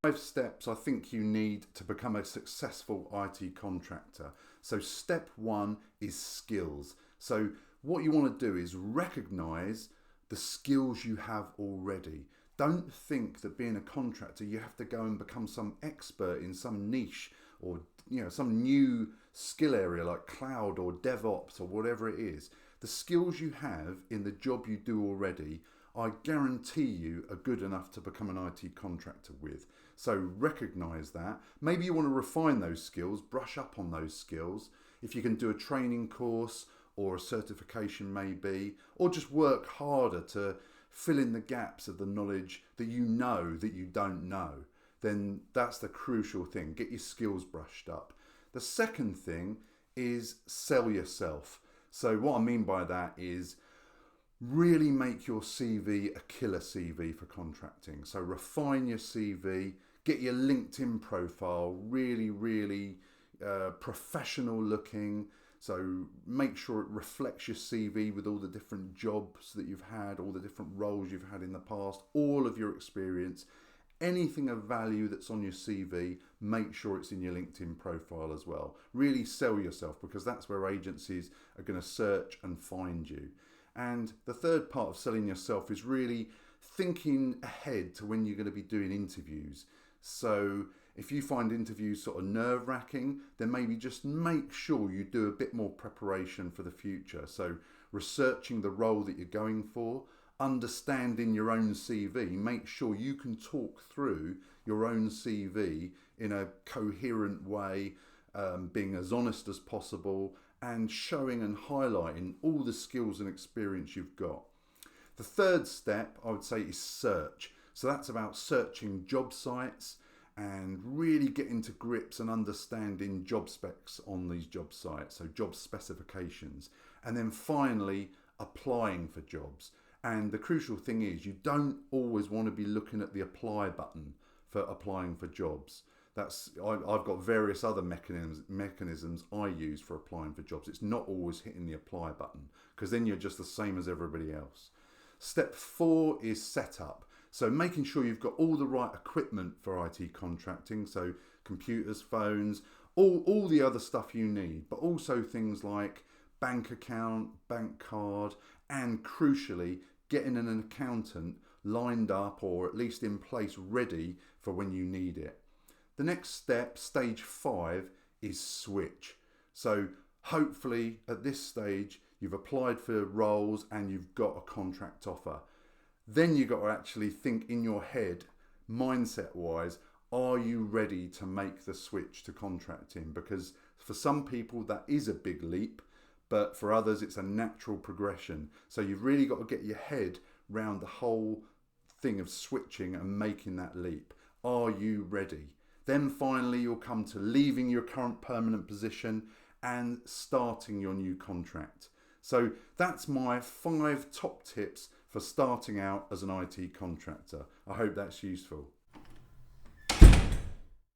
5 steps I think you need to become a successful IT contractor. So step 1 is skills. So what you want to do is recognize the skills you have already. Don't think that being a contractor you have to go and become some expert in some niche or some new skill area like cloud or DevOps or whatever it is. The skills you have in the job you do already, I guarantee you are good enough to become an IT contractor with. So recognize that. Maybe you want to refine those skills, brush up on those skills. If you can do a training course or a certification maybe, or just work harder to fill in the gaps of the knowledge that you know that you don't know, then that's the crucial thing. Get your skills brushed up. The second thing is sell yourself. So what I mean by that is really make your CV a killer CV for contracting. So refine your CV, get your LinkedIn profile really professional looking. So make sure it reflects your CV with all the different jobs that you've had, all the different roles you've had in the past, all of your experience. Anything of value that's on your CV, make sure it's in your LinkedIn profile as well. Really sell yourself, because that's where agencies are going to search and find you. And the third part of selling yourself is really thinking ahead to when you're going to be doing interviews. So if you find interviews sort of nerve-wracking, then maybe just make sure you do a bit more preparation for the future. So researching the role that you're going for, understanding your own CV, make sure you can talk through your own CV in a coherent way, being as honest as possible and showing and highlighting all the skills and experience you've got. The third step I would say is search. So that's about searching job sites and really getting to grips and understanding job specs on these job sites, so job specifications. And then finally, applying for jobs. And the crucial thing is you don't always want to be looking at the apply button for applying for jobs. I've got various other mechanisms I use for applying for jobs. It's not always hitting the apply button, because then you're just the same as everybody else. Step 4 is setup. So making sure you've got all the right equipment for IT contracting, so computers, phones, all the other stuff you need, but also things like bank account, bank card, and crucially, getting an accountant lined up or at least in place ready for when you need it. The next step, stage 5, is switch. So hopefully at this stage, you've applied for roles and you've got a contract offer. Then you've got to actually think in your head, mindset wise, are you ready to make the switch to contracting? Because for some people that is a big leap, but for others it's a natural progression. So you've really got to get your head round the whole thing of switching and making that leap. Are you ready? Then finally you'll come to leaving your current permanent position and starting your new contract. So that's my 5 top tips for starting out as an IT contractor. I hope that's useful.